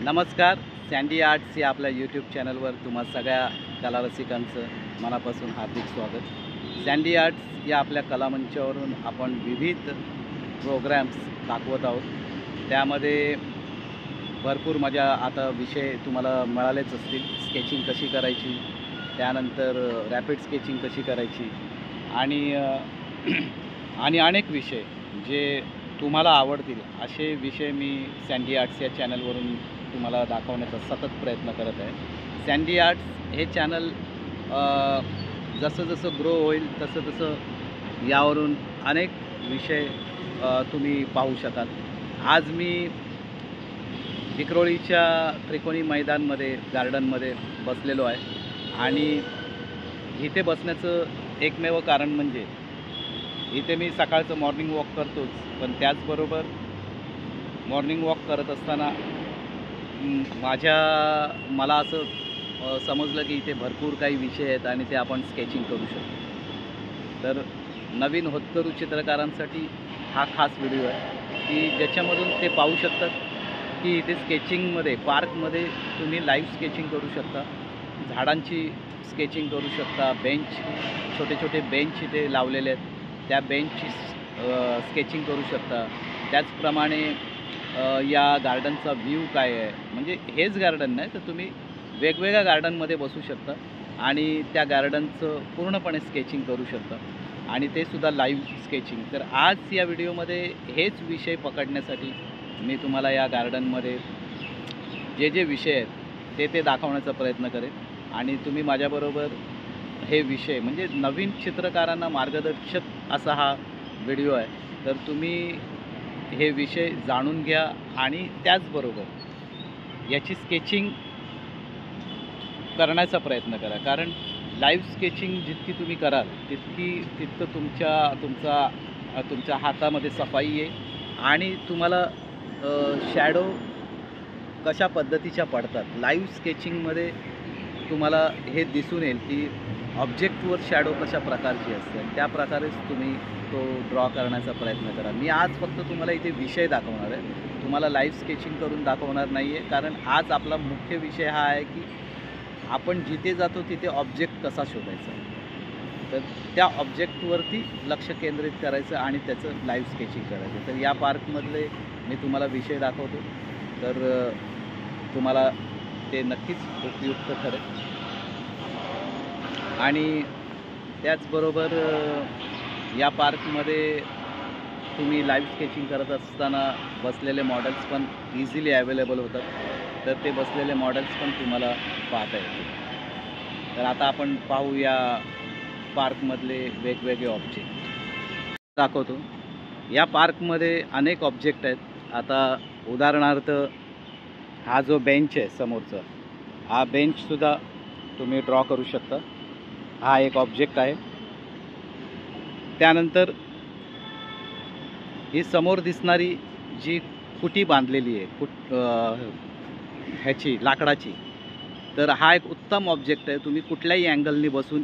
नमस्कार. Sandy arts या आपल्या यूट्यूब चॅनलवर तुम्हा सगळ्या कलारसिकांचं मनापासून हार्दिक स्वागत. सँडी आर्ट्स या आपल्या कलामंचावरून आपण विविध प्रोग्रॅम्स दाखवत आहोत. त्यामध्ये भरपूर मजा आता विषय तुम्हाला मिळालेच असतील. स्केचिंग कशी करायची, त्यानंतर रॅपिड स्केचिंग कशी करायची आणि अनेक विषय जे तुम्हाला आवडतील असे विषय मी सँडी आर्ट्स या चॅनलवरून तुम्हाला दाखवण्याचा सतत प्रयत्न करत आहे. सँडी आर्ट्स हे चॅनल जसं जसं ग्रो होईल तसं यावरून अनेक विषय तुम्ही पाहू शकाल. आज मी विक्रोळीच्या त्रिकोणी मैदानमध्ये गार्डनमध्ये बसलेलो आहे आणि इथे बसण्याचं एकमेव कारण म्हणजे इथे मी सकाळचं मॉर्निंग वॉक करतोच, पण त्याचबरोबर मॉर्निंग वॉक करत असताना मला असं समजलं की इथे भरपूर काही विषय आहेत आणि ते आपण स्केचिंग करू शकतो. तर नवीन होतकरू चित्रकारांसाठी हा खास व्हिडिओ आहे की ज्याच्यामधून ते पाहू शकतात की इथे स्केचिंगमध्ये पार्कमध्ये तुम्ही लाईव्ह स्केचिंग करू शकता, झाडांची स्केचिंग करू शकता, छोटे छोटे बेंच इथे लावलेले आहेत त्या बेंचची स्केचिंग करू शकता. त्याचप्रमाणे या गार्डनचा व्ह्यू काय आहे, म्हणजे हेच गार्डन नाही तर तुम्ही वेगवेगळ्या गार्डनमध्ये बसू शकता आणि त्या गार्डनचं पूर्णपणे स्केचिंग करू शकता आणि ते सुद्धा लाईव्ह स्केचिंग. तर आज या व्हिडिओमध्ये हेच विषय पकडण्यासाठी मी तुम्हाला या गार्डनमध्ये जे विषय आहेत ते दाखवण्याचा प्रयत्न करेन आणि तुम्ही माझ्याबरोबर हे विषय म्हणजे नवीन चित्रकारांना मार्गदर्शक असा हा व्हिडिओ आहे. तर तुम्ही हे विषय जाणून घ्या आणि त्याचबरोबर याची स्केचिंग करण्याचा प्रयत्न करा, कारण लाईव्ह स्केचिंग जितकी तुम्ही कराल तितकं तुमच्या हातामध्ये सफाई येईल आणि तुम्हाला शॅडो कशा पद्धतीच्या पडतात. लाईव्ह स्केचिंगमध्ये तुम्हाला हे दिसून येईल की ऑब्जेक्टवर शॅडो कशा प्रकारची असते आणि त्या प्रकारेच तुम्ही तो ड्रॉ करण्याचा प्रयत्न करा. मी आज फक्त तुम्हाला इथे विषय दाखवणार आहे, तुम्हाला लाईव्ह स्केचिंग करून दाखवणार नाही आहे, कारण आज आपला मुख्य विषय हा आहे की आपण जिथे जातो तिथे ऑब्जेक्ट कसा शोधायचा. तर त्या ऑब्जेक्टवरती लक्ष केंद्रित करायचं आणि त्याचं लाईव्ह स्केचिंग करायचं. तर या पार्कमधले मी तुम्हाला विषय दाखवतो, तर तुम्हाला ते नक्कीच उपयुक्त ठरेल. आणि त्याचबरोबर या पार्कमध्ये तुम्ही लाईव्ह स्केचिंग करत असताना बसलेले मॉडेल्स पण इझिली अवेलेबल होतात, तर ते बसलेले मॉडेल्स पण तुम्हाला पाहता येतील. तर आता आपण पाहू या पार्कमधले वेगवेगळे ऑब्जेक्ट दाखवतो. या पार्कमध्ये अनेक ऑब्जेक्ट आहेत. आता उदाहरणार्थ हा जो बेंच आहे समोरचा, हा बेंचसुद्धा तुम्ही ड्रॉ करू शकता. हा एक ऑब्जेक्ट आहे. त्यानंतर ही समोर दिसणारी जी कुटी बांधलेली आहे ह्याची लाकडाची, तर हा एक उत्तम ऑब्जेक्ट आहे. तुम्ही कुठल्याही अँगलनी बसून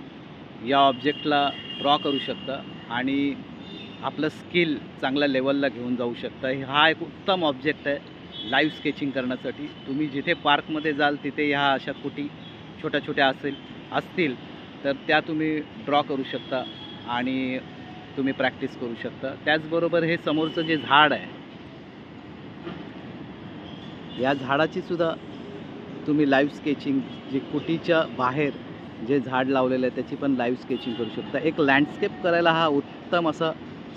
या ऑब्जेक्टला ड्रॉ करू शकता आणि आपलं स्किल चांगल्या लेवलला घेऊन जाऊ शकता. हा एक उत्तम ऑब्जेक्ट आहे लाईव्ह स्केचिंग करण्यासाठी. तुम्ही जिथे पार्कमध्ये जाल तिथे ह्या अशा कुटी छोट्या छोट्या असतील तर त्या तुम्ही ड्रॉ करू शकता आणि तुम्ही प्रॅक्टिस करू शकता. त्याचबरोबर हे समोरचं जे झाड आहे, या झाडाची सुद्धा तुम्ही लाईव्ह स्केचिंग, जे कुटीच्या बाहेर जे झाड लावलेलं आहे त्याची पण लाईव्ह स्केचिंग करू शकता. एक लँडस्केप करायला हा उत्तम असा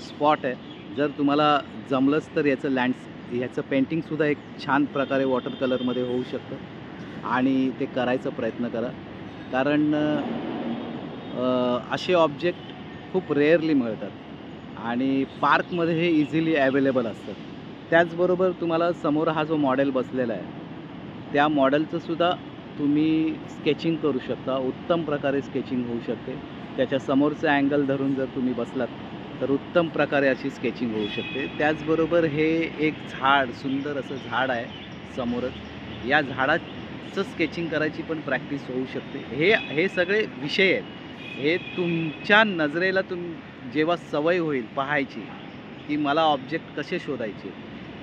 स्पॉट आहे. जर तुम्हाला जमलंच तर ह्याचं पेंटिंगसुद्धा एक छान प्रकारे वॉटर कलरमध्ये होऊ शकतं आणि ते करायचा प्रयत्न करा, कारण असे ऑब्जेक्ट खूप रेअरली मिळतात आणि पार्कमध्ये हे इझिली अवेलेबल असतात. त्याचबरोबर तुम्हाला समोर हा जो मॉडेल बसलेला आहे त्या मॉडेलचंसुद्धा तुम्ही स्केचिंग करू शकता. उत्तम प्रकारे स्केचिंग होऊ शकते. त्याच्या समोरचं अँगल धरून जर तुम्ही बसलात तर उत्तम प्रकारे अशी स्केचिंग होऊ शकते. त्याचबरोबर हे एक सुंदर असं झाड आहे समोरच. या झाडाचं स्केचिंग करायची पण प्रॅक्टिस होऊ शकते. हे सगळे विषय आहेत. हे तुमच्या नजरेला जेव्हा सवय होईल पाहायची की मला ऑब्जेक्ट कसे शोधायचे,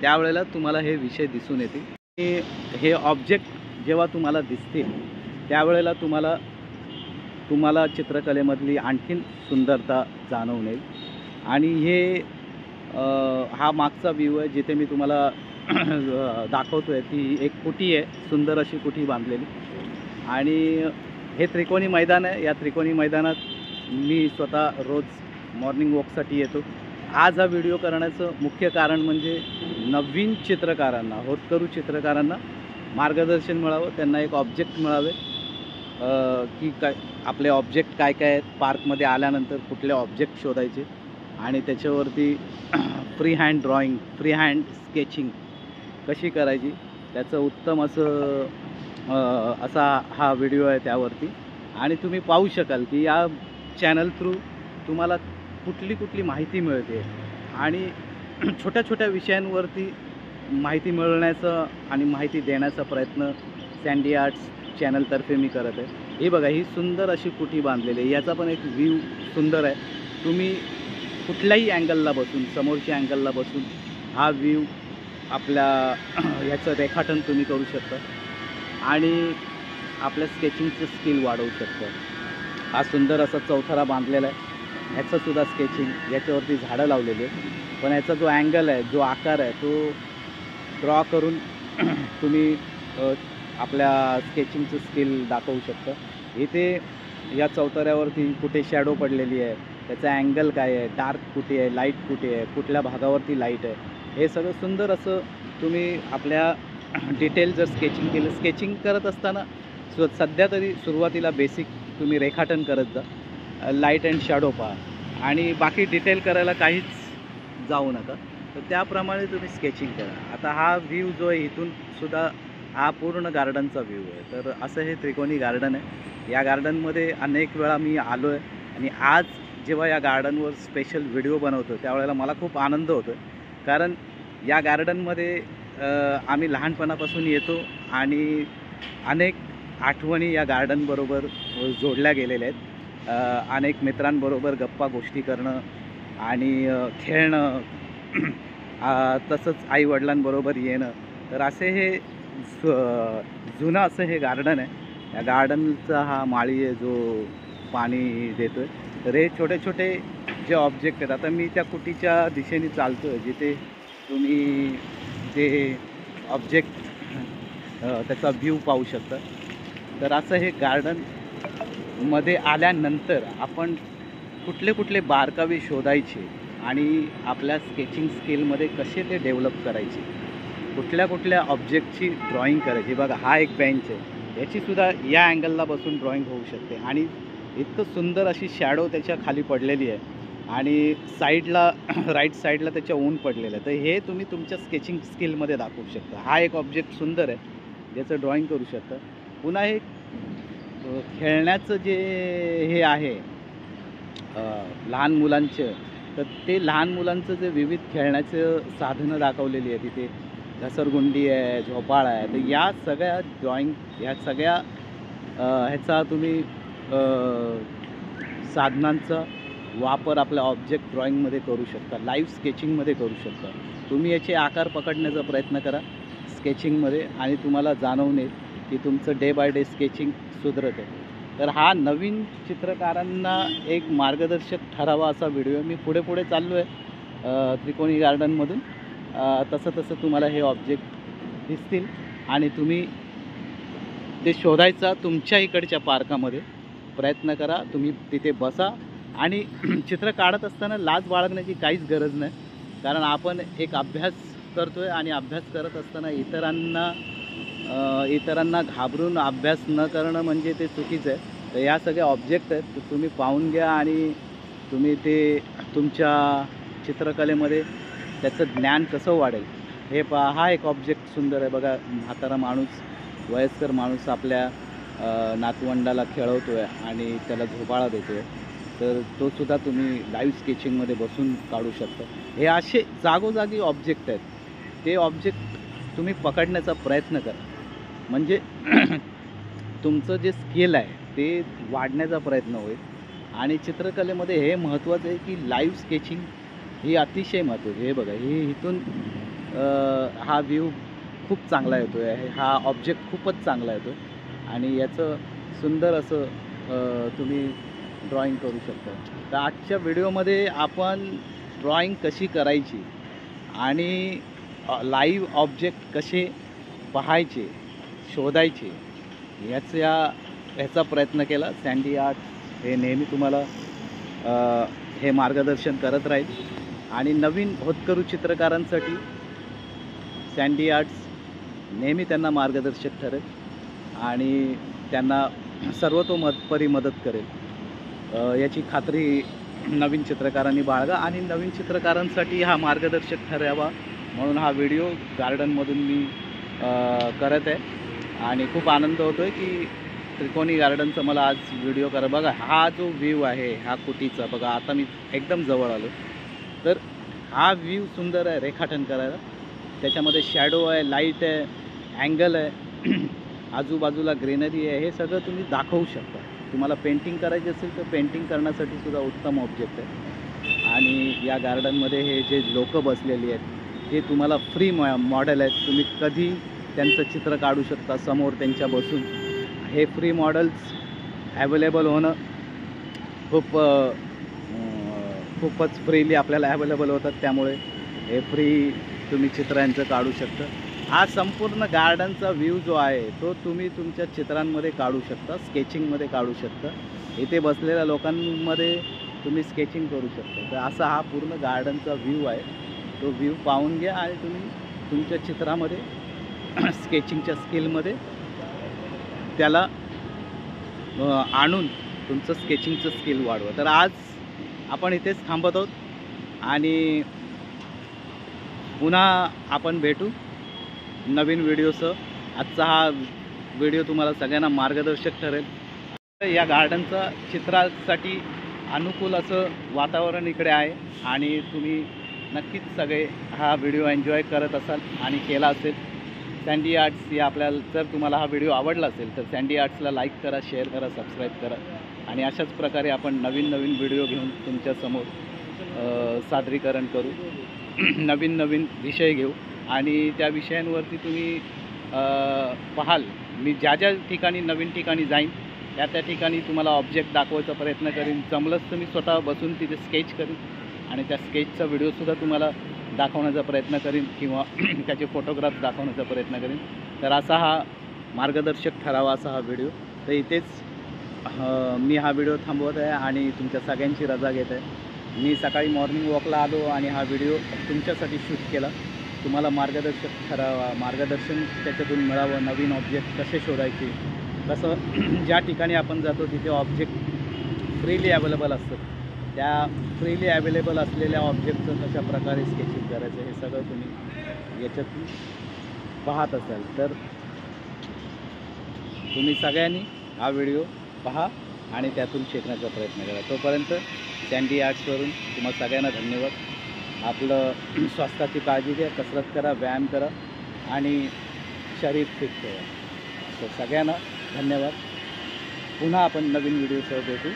त्यावेळेला तुम्हाला हे विषय दिसून येतील. हे ऑब्जेक्ट जेव्हा तुम्हाला दिसतील त्यावेळेला तुम्हाला चित्रकलेमधली आणखीन सुंदरता जाणवून येईल. आणि हा मागचा व्ह्यू आहे जिथे मी तुम्हाला दाखवतो आहे. ती एक कुटी आहे, सुंदर अशी कुटी बांधलेली. आणि हे त्रिकोणी मैदान आहे. या त्रिकोणी मैदानात मी स्वतः रोज मॉर्निंग वॉकसाठी येतो. आज हा व्हिडिओ करण्याचं मुख्य कारण म्हणजे नवीन चित्रकारांना, होतकरू चित्रकारांना मार्गदर्शन मिळावं, त्यांना एक ऑब्जेक्ट मिळावे की काय आपले ऑब्जेक्ट काय काय आहेत, पार्कमध्ये आल्यानंतर कुठले ऑब्जेक्ट शोधायचे आणि त्याच्यावरती free hand drawing, free hand sketching कशी करायची, त्याचं उत्तम असा हा व्हिडिओ आहे त्यावरती. आणि तुम्ही पाहू शकाल की या चॅनल थ्रू तुम्हाला कुठली माहिती मिळते आणि छोट्या छोट्या विषयांवरती माहिती मिळवण्याचा आणि माहिती देण्याचा प्रयत्न सँडी आर्ट्स चॅनलतर्फे मी करत आहे. हे बघा, ही सुंदर अशी कुटी बांधलेली आहे. याचा पण एक व्ह्यू सुंदर आहे. तुम्ही कुठल्याही अँगलला बसून, समोरच्या अँगलला बसून हा व्ह्यू आपल्या ह्याचं रेखाटन तुम्ही करू शकता आणि आपल्या स्केचिंगचं स्किल वाढवू शकता. हा सुंदर असा चौथरा बांधलेला आहे. ह्याचंसुद्धा स्केचिंग, याच्यावरती झाडं लावलेली आहे. पण ह्याचा जो अँगल आहे, जो आकार आहे, तो ड्रॉ करून तुम्ही आपल्या स्केचिंगचं स्किल दाखवू शकता. इथे या चौथऱ्यावरती कुठे शॅडो पडलेली आहे, त्याचा अँगल काय आहे, डार्क कुठे आहे, लाईट कुठे आहे, कुठल्या भागावरती लाईट आहे, हे सगळं सुंदर असं तुम्ही आपल्या डिटेल जर स्केचिंग केलं. स्केचिंग करत असताना सध्या तरी सुरुवातीला बेसिक तुम्ही रेखाटन करत जा, लाईट अँड शॅडो पहा आणि बाकी डिटेल करायला काहीच जाऊ नका. तर त्याप्रमाणे तुम्ही स्केचिंग करा. आता हा व्ह्यू जो आहे इथून सुद्धा हा पूर्ण गार्डनचा व्ह्यू आहे. तर असं हे त्रिकोणी गार्डन आहे. या गार्डनमध्ये अनेक वेळा मी आलो आहे आणि आज जेव्हा या गार्डनवर स्पेशल व्हिडिओ बनवतो त्यावेळेला मला खूप आनंद होतो. कारण या गार्डनमध्ये आम्ही लहानपणापासून येतो आणि अनेक आठवणी या गार्डनबरोबर जोडल्या गेलेल्या आहेत. अनेक मित्रांबरोबर गप्पा गोष्टी करणं आणि खेळणं, तसंच आईवडिलांबरोबर येणं. तर असे हे जुनं असं हे गार्डन आहे. या गार्डनचा हा माळी आहे जो पाणी देतो आहे. तर हे छोटे छोटे जे ऑब्जेक्ट आहेत, आता मी त्या कुटीच्या दिशेने चालतो आहे जिथे तुम्ही ते ऑब्जेक्ट त्याचा व्ह्यू पाहू शकता. तर असं हे गार्डनमध्ये आल्यानंतर आपण कुठले बारकावे शोधायचे आणि आपल्या स्केचिंग स्किलमध्ये कसे ते डेव्हलप करायचे, कुठल्या ऑब्जेक्टची ड्रॉईंग करायची. बघा, हा एक बेंच आहे, याचीसुद्धा या अँगलला बसून ड्रॉईंग होऊ शकते आणि इतकं सुंदर अशी शॅडो त्याच्या खाली पडलेली आहे आणि साईडला राईट साईडला त्याच्या ऊन पडलेलं आहे. तर हे तुम्ही तुमच्या स्केचिंग स्किलमध्ये दाखवू शकता. हा एक ऑब्जेक्ट सुंदर आहे, ज्याचं ड्रॉईंग करू शकता. पुन्हा हे खेळण्याचं जे हे आहे लहान मुलांचं, तर ते लहान मुलांचं जे विविध खेळण्याचं साधनं दाखवलेली आहे. तिथे घसरगुंडी आहे, झोपाळा आहे. तर या सगळ्या ड्रॉईंग, ह्या सगळ्या ह्याचा तुम्ही साधनांचा वापर आपल्या ऑब्जेक्ट ड्रॉईंगमध्ये करू शकता, लाईव्ह स्केचिंगमध्ये करू शकता. तुम्ही याचे आकार पकडण्याचा प्रयत्न करा स्केचिंगमध्ये आणि तुम्हाला जाणवून येईल की तुमचं डे बाय डे स्केचिंग सुधरत आहे. तर हा नवीन चित्रकारांना एक मार्गदर्शक ठरावा असा व्हिडिओ. मी पुढे चाललो आहे त्रिकोणी गार्डनमधून. तसं तुम्हाला हे ऑब्जेक्ट दिसतील आणि तुम्ही ते शोधायचा तुमच्या इकडच्या पार्कामध्ये प्रयत्न करा. तुम्ही तिथे बसा आणि चित्र काढत असताना लाज बाळगण्याची काहीच गरज नाही. कारण आपण एक अभ्यास करतो आहे आणि अभ्यास करत असताना इतरांना घाबरून अभ्यास न करणं म्हणजे ते चुकीचं आहे. तर या सगळ्या ऑब्जेक्ट आहेत, तर तुम्ही पाहून घ्या आणि तुम्ही ते तुमच्या चित्रकलेमध्ये त्याचं ज्ञान कसं वाढेल हे पहा. हा एक ऑब्जेक्ट सुंदर आहे. बघा, म्हातारा माणूस, वयस्कर माणूस आपल्या नातवंडाला खेळवतो आहे आणि त्याला झोपाळा देतो आहे. तर तो सुद्धा तुम्ही लाईव्ह स्केचिंगमध्ये बसून काढू शकता. हे असे जागोजागी ऑब्जेक्ट आहेत. ते ऑब्जेक्ट तुम्ही पकडण्याचा प्रयत्न करा, म्हणजे तुमचं जे स्किल आहे ते वाढण्याचा प्रयत्न होईल. आणि चित्रकलेमध्ये हे महत्त्वाचं आहे की लाईव्ह स्केचिंग ही अतिशय महत्त्वाची. हे बघा, हे इथून हा व्ह्यू खूप चांगला येतो आहे, हा ऑब्जेक्ट खूपच चांगला येतो आणि याचं सुंदर असं तुम्ही ड्रॉईंग करू शकता. तर आजच्या व्हिडिओमध्ये आपण ड्रॉईंग कशी करायची आणि लाईव्ह ऑब्जेक्ट कसे पाहायचे, शोधायचे ह्याचा प्रयत्न केला. सँडी आर्ट्स हे नेहमी तुम्हाला हे मार्गदर्शन करत राहील आणि नवीन होतकरू चित्रकारांसाठी सँडी आर्ट्स नेहमी त्यांना मार्गदर्शक ठरेल आणि त्यांना सर्वतोपरी मदत करेल याची खात्री नवीन चित्रकारांनी बाळगा आणि नवीन चित्रकारांसाठी हा मार्गदर्शक ठरावा म्हणून हा व्हिडिओ गार्डनमधून मी करत आहे आणि खूप आनंद होतो आहे की त्रिकोणी गार्डनचा मला आज व्हिडिओ करा. बघा हा जो व्ह्यू आहे हा कुटीचा, बघा आता मी एकदम जवळ आलो तर हा व्ह्यू सुंदर आहे रेखाटन करायला. त्याच्यामध्ये शॅडो आहे, लाईट आहे, अँगल आहे, आजूबाजूला ग्रीनरी आहे, हे सगळं तुम्ही दाखवू शकता. तुम्हाला पेंटिंग करायची असेल तर पेंटिंग करण्यासाठी सुद्धा उत्तम ऑब्जेक्ट आहे. आणि या गार्डनमध्ये हे जे लोक बसलेली आहेत ते तुम्हाला फ्री मॉडेल आहेत. तुम्ही कधी त्यांचं चित्र काढू शकता समोर त्यांच्या बसून. हे फ्री मॉडेल्स ॲवेलेबल होणं खूपच फ्रीली आपल्याला ॲवेलेबल होतात, त्यामुळे हे फ्री तुम्ही चित्रांचं काढू शकता. हा संपूर्ण गार्डनचा व्ह्यू जो आहे तो तुम्ही तुमच्या चित्रांमध्ये काढू शकता, स्केचिंगमध्ये काढू शकता. इथे बसलेल्या लोकांमध्ये तुम्ही स्केचिंग करू शकता. तर असा हा पूर्ण गार्डनचा व्ह्यू आहे. तो व्ह्यू पाहून घ्या आणि तुम्ही तुमच्या चित्रामध्ये स्केचिंगच्या स्किलमध्ये त्याला आणून तुमचं स्केचिंगचं स्किल वाढवा. तर आज आपण इथेच थांबत आहोत आणि पुन्हा आपण भेटू नवीन व्हिडिओसह. आजचा हा व्हिडिओ तुम्हाला सगळ्यांना मार्गदर्शक ठरेल. या गार्डनचा चित्रासाठी अनुकूल असं वातावरण इकडे आहे आणि तुम्ही नक्कीच सगळे हा व्हिडिओ एन्जॉय करत असाल आणि केला असेल. सँडी आर्ट्स या आपल्याला जर तुम्हाला हा व्हिडिओ आवडला असेल तर सँडी आर्ट्सला लाईक करा, शेअर करा, सबस्क्राईब करा आणि अशाच प्रकारे आपण नवीन नवीन व्हिडिओ घेऊन तुमच्यासमोर सादरीकरण करू. नवीन नवीन विषय घेऊ आणि त्या विषयांवरती तुम्ही पाहाल. मी ज्या ज्या ठिकाणी नवीन ठिकाणी जाईन त्या ठिकाणी तुम्हाला ऑब्जेक्ट दाखवायचा प्रयत्न करीन. जमलंच तर मी स्वतः बसून तिथे स्केच करीन आणि त्या स्केचचा व्हिडिओसुद्धा तुम्हाला दाखवण्याचा प्रयत्न करीन किंवा त्याचे फोटोग्राफ्स दाखवण्याचा प्रयत्न करीन. तर असा हा मार्गदर्शक ठरावा असा हा व्हिडिओ. तर इथेच मी हा व्हिडिओ थांबवत आहे आणि तुमच्या सगळ्यांची रजा घेत आहे. मी सकाळी मॉर्निंग वॉकला आलो आणि हा व्हिडिओ तुमच्यासाठी शूट केला. तुम्हाला मार्गदर्शक ठरावा, मार्गदर्शन त्याच्यातून मिळावं. नवीन ऑब्जेक्ट कसे शोधायचे, कसं ज्या ठिकाणी आपण जातो तिथे ऑब्जेक्ट फ्रीली अवेलेबल असतात, त्या फ्रीली अवेलेबल असलेल्या ऑब्जेक्टचं कशा प्रकारे स्केचिंग करायचं हे सगळं तुम्ही याच्यातून पाहत असाल. तर तुम्ही सगळ्यांनी हा व्हिडिओ पहा आणि त्यातून शिकण्याचा प्रयत्न करा. तोपर्यंत सँडी आर्ट्सवरून तुम्हाला सगळ्यांना धन्यवाद. आपलं स्वास्थ्याची काळजी घ्या, कसरत करा, व्यायाम करा आणि शरीर फिट ठेवा. तर सगळ्यांना धन्यवाद. पुन्हा आपण नवीन व्हिडिओसह भेटू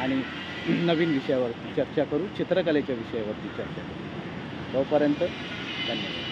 आणि नवीन विषयावर चर्चा करू, चित्रकलेच्या विषयावरती चर्चा करू. तोपर्यंत धन्यवाद.